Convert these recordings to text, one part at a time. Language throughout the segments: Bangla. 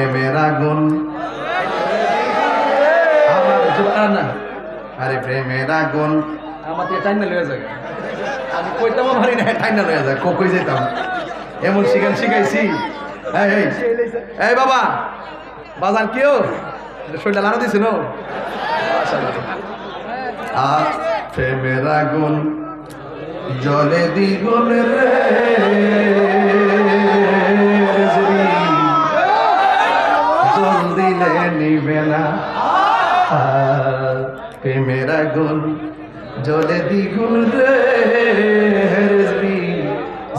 প্রেমের আগুন আমার জোয়ার না আরে প্রেমের আগুন আমার থেকে টাইনা লয়ে যায় আমি কইতামও পারি না টাইনা লয়ে যায় কই যেতাম এমন শিখাইছি এই বাবা বাজার কেউ শরীরটা লাড়া দিছে না প্রেমের আগুন জলে দ্বিগুণ রে জল দিলে নিবে না প্রেমের আগুন জলে দ্বিগুণ রে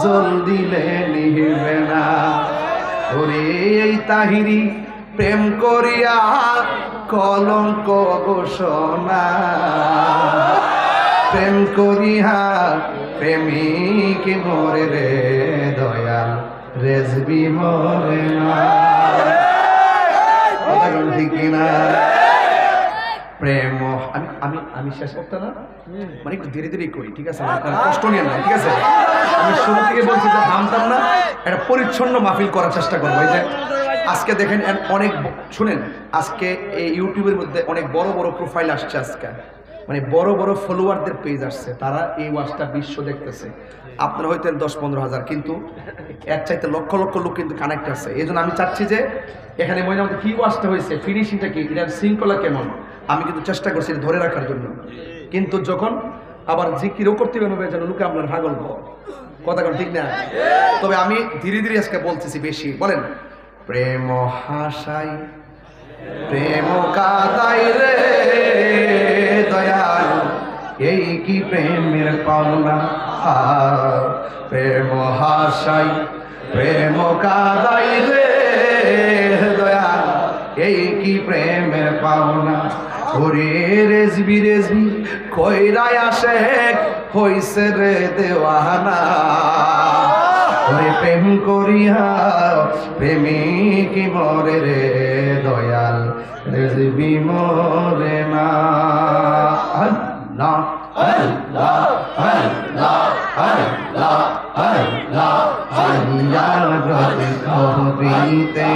জল দিলে নিবে না ওরে এই তাহিরি প্রেম করিয়া কলঙ্ক ঘোষণা প্রেম করিয়া প্রেমিক মরে রে দয়াল রেজবি মরে না ঠিক কিনা প্রেম আমি আমি আমি শেষ করতে না মানে একটু ধীরে ধীরে করি ঠিক আছে কষ্ট নিয়ে না ঠিক আছে আমি শুরু থেকে বলছি যে থামতাম না একটা পরিচ্ছন্ন মাহফিল করার চেষ্টা করবো এই যে আজকে দেখেন অনেক শুনেন আজকে এই ইউটিউবের মধ্যে অনেক বড় বড় প্রোফাইল আসছে আজকে মানে বড় বড় ফলোয়ারদের পেজ আসছে তারা এই ওয়াজটা বিশ্ব দেখতেছে আপনারা হয়তো 10-15 হাজার কিন্তু এর চাইতে লক্ষ লক্ষ লোক কিন্তু কানেক্ট আছে এই জন্য আমি চাচ্ছি যে এখানে মনে আমাদের কি ওয়াজটা হয়েছে ফিনিশিংটা কি এটার শৃঙ্খলা কেমন আমি কিন্তু চেষ্টা করছি ধরে রাখার জন্য কিন্তু যখন আবার জিকিরও করতে হবে যেন লোকে আপনার ভাগল কথা কোন ঠিক না তবে আমি ধীরে ধীরে আজকে বলতেছি বেশি বলেন প্রেম হাসাই প্রেম কাদাই রে দয়াল এই কি প্রেমের পাওনা প্রেম হাসাই প্রেম কাদাই রে দয়াল এই কি প্রেমের পাওনা ওরে রেজবি রেজবি কইরাই আসে হইছে রে দেওয়ানা ওরে প্রেম করিয়া প্রেমিক মরে রে দয়াল রেজবি মরে না আল্লাহ আল্লাহ আল্লাহ আল্লাহ আল্লাহ কহবিতে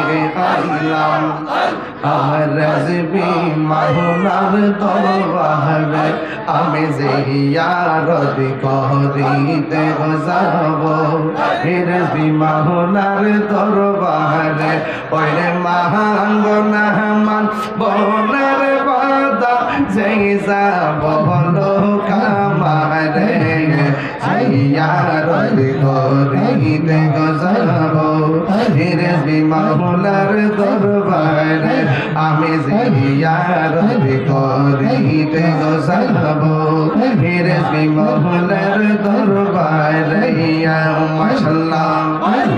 আইলাম আমার রেজবি মাওলার দরবারে আমি যে ইয়ারত কহবিতে যাব রেজবি মাওলার দরবারে ওরে মাহাঙ্গনা মান বনার বাদা যেই যাব বলো কামারে ইয়ারত করিতে যাব রেজবি মাওলার দরবারে আমি যে ইয়ারত করিতে যাব রেজবি মাওলার দরবারে ইয়া মাশাআল্লাহ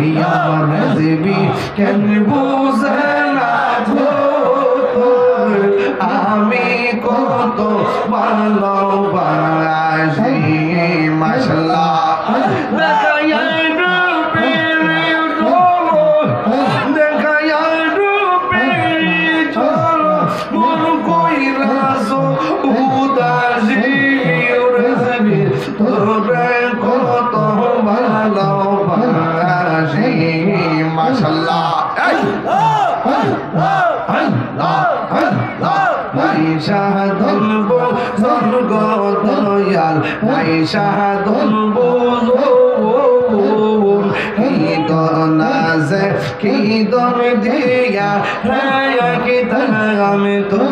ইয়া রেজবি কেন বুঝনা আমি কত ভালোবাসি মাশাআল্লাহ শাহাদুল বুজুর্গ দয়াল শাহাদুল বুজুর্গ কি দনাজে কি দর দিয়া রায়া কি দাম তো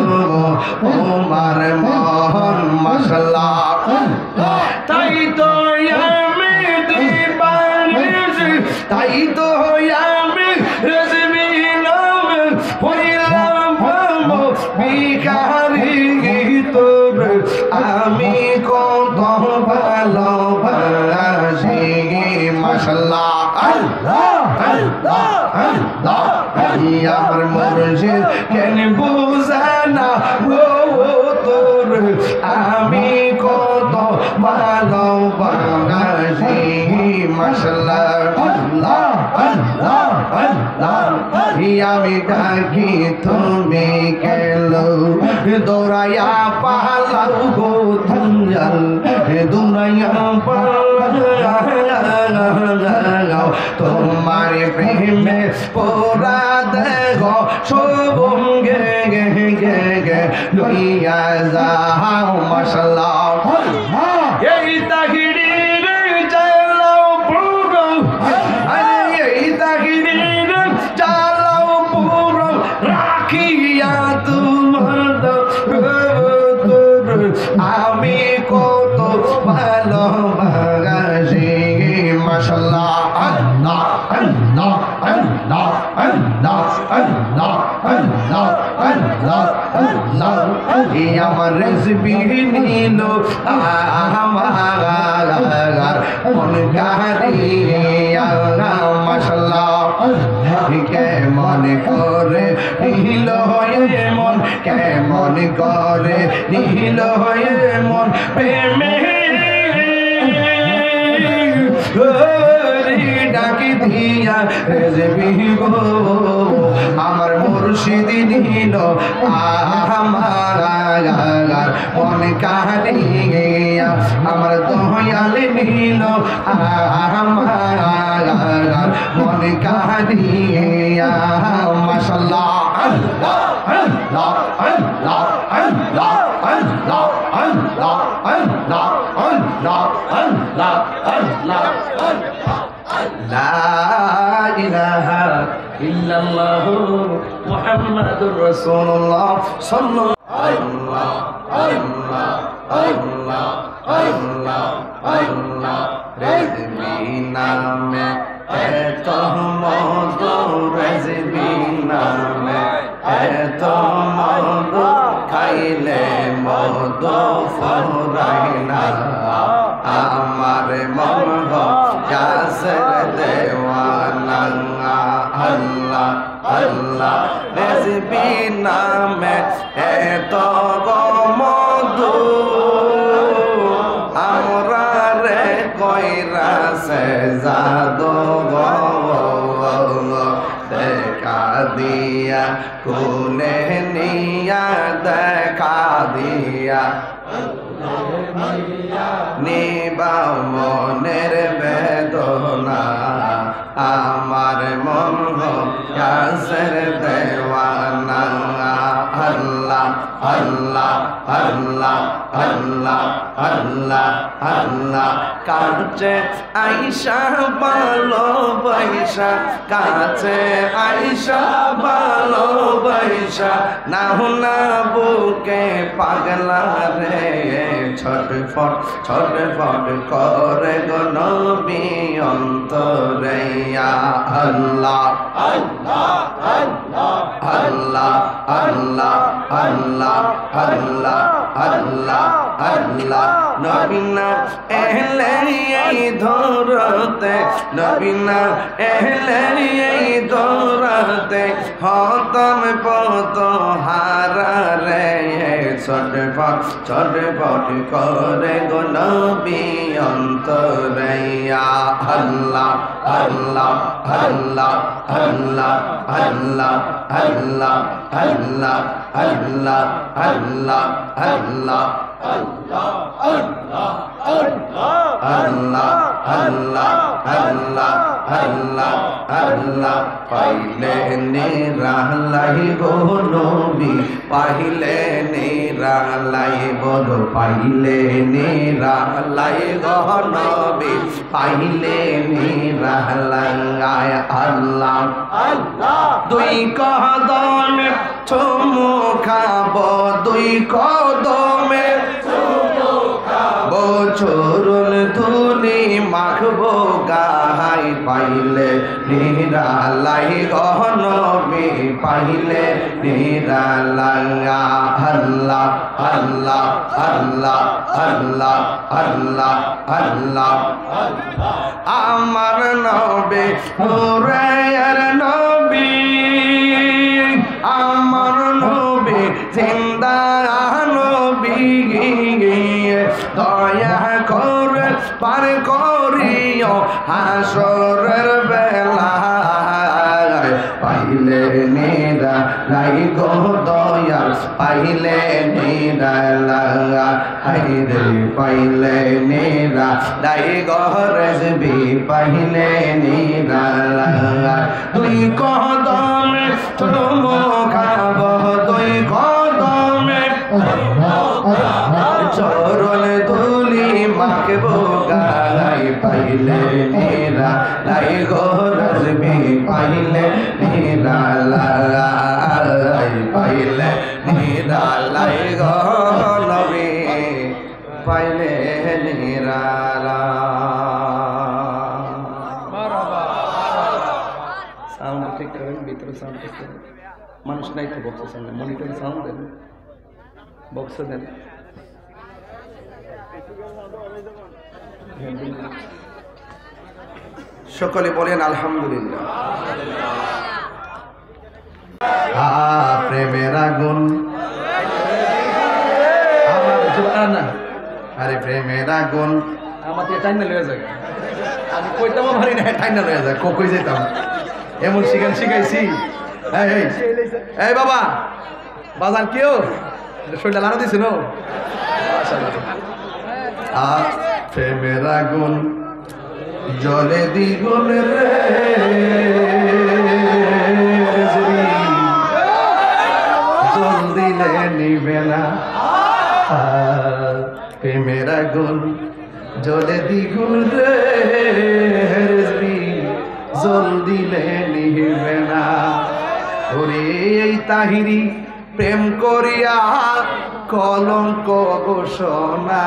ওমার মোহন মাশাআল্লাহ তাই তো আমি দিবানিজি তাই তো আমি রেজবি নাম হইলাম ভিখারি তোর আমি কত ভালোবাসি মাশাআল্লাহ আল্লাহ আল্লাহ আল্লাহ আমার মুর্শিদ কেন বুঝানা ও তোর আমি কত ভালোবাসি মাশাআল্লাহ আল্লাহ আল্লাহ আল্লাহ আমি ডাকি তুমি গেলো দৌড়াইয়া পালাও গো দুঞ্জাল দৌড়াইয়া পালাও তোমার প্রেমে পোড়া দেহ লইয়া যাও মাশাআল্লাহ এই তাহিরির জ্বালাও পুরো আরে এই তাহিরির জ্বালাও পুরো রাখিয়া তোমার আমি কত ভালোবাসি মাশাআল্লাহ আল্লাহ আল্লাহ আল্লাহ আল্লাহ আল্লাহ আল্লাহ আল্লাহ আল্লাহ এই আমার রেসিপি নিল আমার মন কারিয়া মাশাআল্লাহ কেমন করে নিল মন কেমন করে নিল মন প্রেমে ডাকি দিয়া রেজবি গো আমার মুর্শিদ নিল আমার মন কারিয়া আমার দয়াল নিল আমার মন কারিয়া মাশাআল্লাহ আল্লাহ আল্লাহ আল্লাহ আল্লাহ আল্লাহ আল্লাহ আল্লাহ আল্লাহ আল্লাহ আল্লাহ লা ইলাহা ইল্লাল্লাহ মুহাম্মাদুর রাসূলুল্লাহ সাল্লাল্লাহু আল্লাহ আল্লাহ আল্লাহ আল্লাহ রেজবি নামে এত মধু রেজবি নামে এত মধু খাইলে মধু ফুরাই না আমার মন গাছের দেওয়ানা আল্লাহ আল্লাহ রেজবি নামে এত মধু আমরা রে কইরাছে জাদু দেখা দিয়া কোলে নিয়া দেখা দিয়া নিবা মনের বেদনা আমার মন গাছের দেওয়ানা আল্লাহ আল্লাহ আল্লাহ আল্লাহ আল্লাহ আল্লাহ কাছে আইসা ভালোবাসা কাছে আইসা ভালোবাসা না না বুকে পাগলা রে ছটফট ছটফট করে গো নবী অন্তরে ইয়া আল্লাহ আল্লাহ আল্লাহ আল্লাহ আল্লাহ আল্লাহ আল্লাহ আল্লাহ আল্লাহ নবী না এলে এই ধরতে নবী না এলে এই ধরতে হতম পত হারা রে ছটফট ছটফট করে গো নবী অন্তরে ইয়া আল্লাহ আল্লাহ আল্লাহ আল্লাহ আল্লাহ আল্লাহ আল্লাহ আল্লাহ আল্লাহ আল্লাহ আল্লাহ আল্লাহ আল্লাহ আল্লাহ আল্লাহ আল্লাহ আল্লাহ পাইলে নিরালাই গো নবী পাইলে নিরালাই বলো পাইলে নিরালাই গো নবী পাইলে নিরালাই আল্লাহ আল্লাহ দুই কদমে চুমু খাবো দুই কদমে চুমু খাবো চরণ ধুলি মাখবো গাহাই পাইলে নিরালাই গো নবী পাইলে নিরালাই আল্লাহ আল্লাহ আল্লাহ আল্লাহ আল্লাহ আল্লাহ আমার নবী নূরের নবী আমার নবী জিন্দা নবী দয়া করে পার করিও হাসরের বেলা পাইলে নিরা লাই গো দয়া পাইলে নিরা হাইরে পাইলে নিরা লাই গো রেজবি পাইলে নিরা দুই কদমে চুমু খাবো দুই কদমে পাইলে নিরা লাই গো রজবি পাইলে নিরা লাই পাইলে নিরা লাই গো নবী পাইলে নিরা সাউন্ড ঠিক করেন ভিতরে সাউন্ড ঠিক করেন মানুষ নাই তো বক্সের সামনে মনিটরে সাউন্ড দেন বক্সে দেন সকলে বলেন আলহামদুলিল্লাহ প্রেমের আগুন আমার জোড়া না আরে প্রেমের আগুন আমাকে টাইনা লয়ে যায় আমি কইতাম পারি না টাইনা লয়ে যায় কই যেতাম এমন শিখান শিখাইছি এই বাবা বাজার কেউ শরীরটা লানো দিছিল প্রেমের আগুন জলে দ্বিগুণ রে জল দিলে নিবে না প্রেমের আগুন জলে দ্বিগুণ রে জল দিলে নিবে না ওরে এই তাহিরি প্রেম করিয়া কলঙ্ক ঘোষণা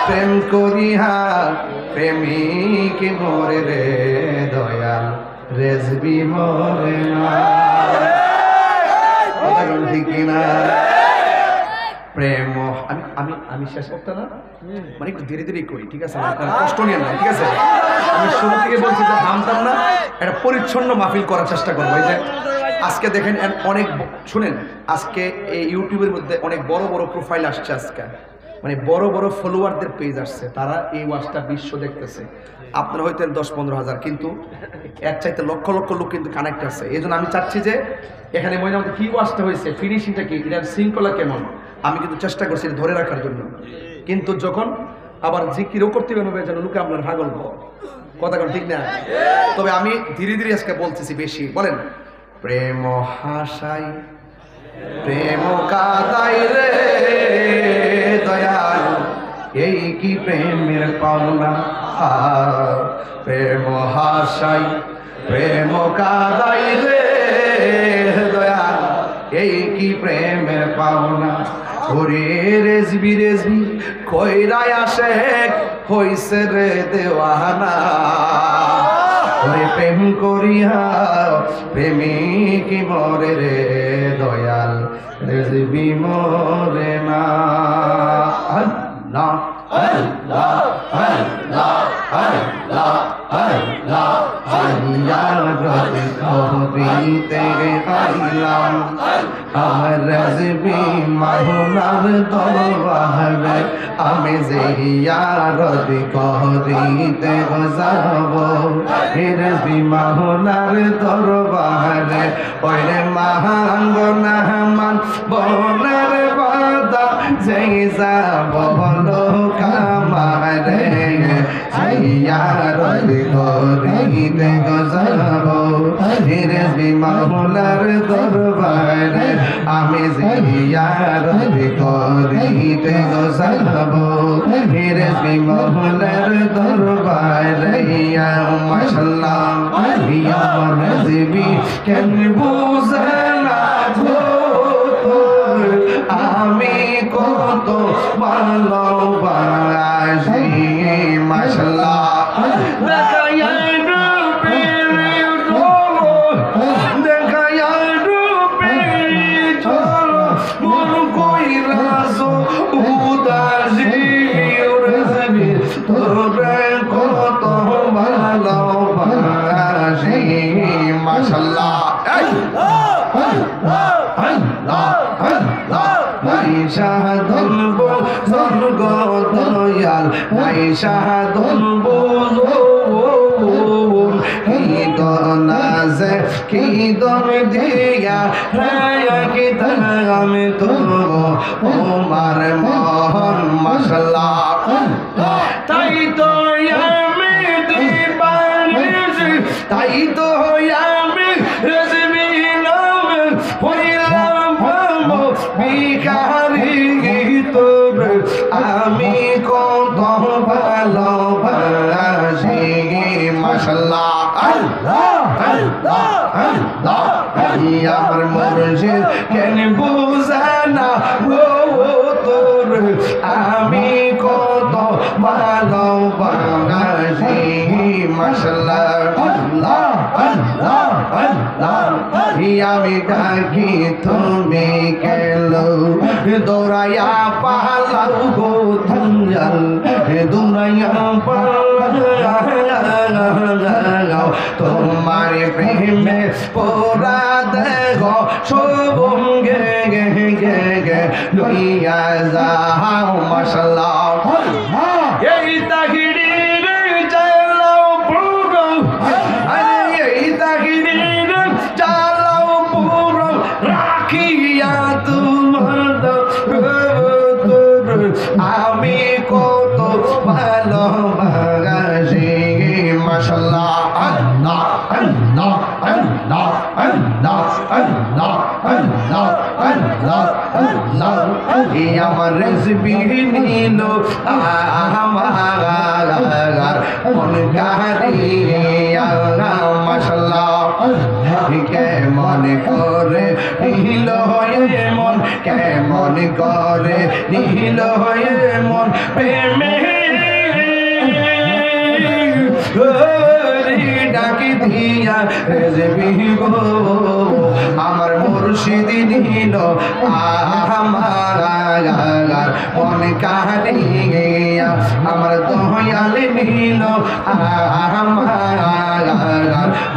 প্রেম করিয়া প্রেমিক মরে রে দয়াল রেজবি মরে না ঠিক না প্রেম আমি আমি আমি শেষ করতে না মানে একটু ধীরে ধীরে করি ঠিক আছে কষ্ট নিয়ে না ঠিক আছে আমি শুরু থেকে বলছি যে থামতাম না একটা পরিচ্ছন্ন মাহফিল করার চেষ্টা করবো এই যে আজকে দেখেন অনেক শুনেন আজকে এই ইউটিউবের মধ্যে অনেক বড় বড় প্রোফাইল আসছে আজকে মানে বড় বড় ফলোয়ারদের পেজ আসছে তারা এই ওয়াজটা বিশ্ব দেখতেছে আপনারা হয়তো 10-15 হাজার কিন্তু এর চাইতে লক্ষ লক্ষ লোক কিন্তু কানেক্ট আছে এই জন্য আমি চাচ্ছি যে এখানে মহিলা আমাদের কি ওয়াজটা হয়েছে ফিনিশিংটা কি এটার শৃঙ্খলা কেমন আমি কিন্তু চেষ্টা করছি ধরে রাখার জন্য কিন্তু যখন আবার জিকিরও করতে হবে যেন লোকে আপনার ভাগল কথা ঠিক না তবে আমি ধীরে ধীরে আজকে বলতেছি বেশি বলেন প্রেম হাসাই প্রেম কাদাই রে দয়াল এই কি প্রেমের পাওনা প্রেম হাসাই প্রেম কাদাই রে দয়াল এই কি প্রেমের পাওনা ওরে রেজবি রেজবি কইরাই আসে হইছে রে দেওয়ানা ওরে প্রেম করিয়া প্রেমিক মরে রে দয়াল রেজবি মরে না আল্লাহ আল্লাহ আল্লাহ আল্লাহ আল্লাহ আল্লাহ রবে কহবিতে আইলাম আমার রেজবি মাওলার দরবারে আমি যে ইয়ারত কহবিতে যাব রেজবি মাওলার দরবারে ওরে মাহাঙ্গ নাহমান বনের বাদা যেই যাব বলো কামারে ইয়ারত করিতে যাব রেজবি মাওলার দরবারে আমি যে ইয়ারত করিতে যাব রেজবি মাওলার দরবারে ইয়া মাশাআল্লাহ ইয়া রেজবি কেন বুঝনা আমি কত ভালোবাসি মাশাআল্লাহ দয়াল শাহাদুল বুজুর কি দনাজে কি দম দিয়া রায়া কি দাম তো ওমার মোহন মাশাআল্লাহ তাই তো আমি দিবানিস তাই তো আমি রেজবি নাম পড়িলাম ভিখারি তোর আমি কত ভালো আমার মুর্শিদ কেন বুঝানা ও তোর আমি কত ভালোবাসি মাশাআল্লাহ আল্লাহ আল্লাহ আল্লাহ আমি ডাকি তুমি গেলো দৌড়াইয়া পালাও গো দুঞ্জাল দুনাইয়া পালাও তোমার প্রেমে পোরা দেহ সবম গে গে গে গে লইয়া যাও মাশাআল্লাহ এই তাহিরি চালাও পুরো আরে এই তাহিরি চালাও পুরো রাখিয়া তোমার আমি কত ভালোবাসি মাশাআল্লাহ আল্লাহ আল্লাহ আল্লাহ আল্লাহ আল্লাহ আল্লাহ আল্লাহ আল্লাহ আমার রেসিপি নিল আমার মন কারিয়া মাশাআল্লাহ কেমন করে নিল মন কেমন করে নিল মন প্রেমে ডাকি দিয়া রেজবি গো আমার মুর্শিদ নিল আমার মন কারিয়া আমার দয়াল নিল আমার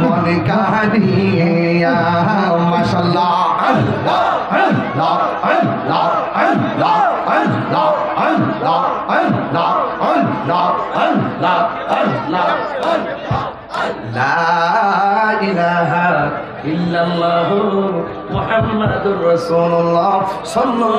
মন কারিয়া মাশাআল্লাহ আল্লাহ আল্লাহ আল্লাহ আল্লাহ আল্লাহ আল্লাহ আল্লাহ আল্লাহ আল্লাহ আল্লাহ লা ইলাহা ইল্লাল্লাহু মুহাম্মাদুর রাসূলুল্লাহ সাল্লাল্লাহু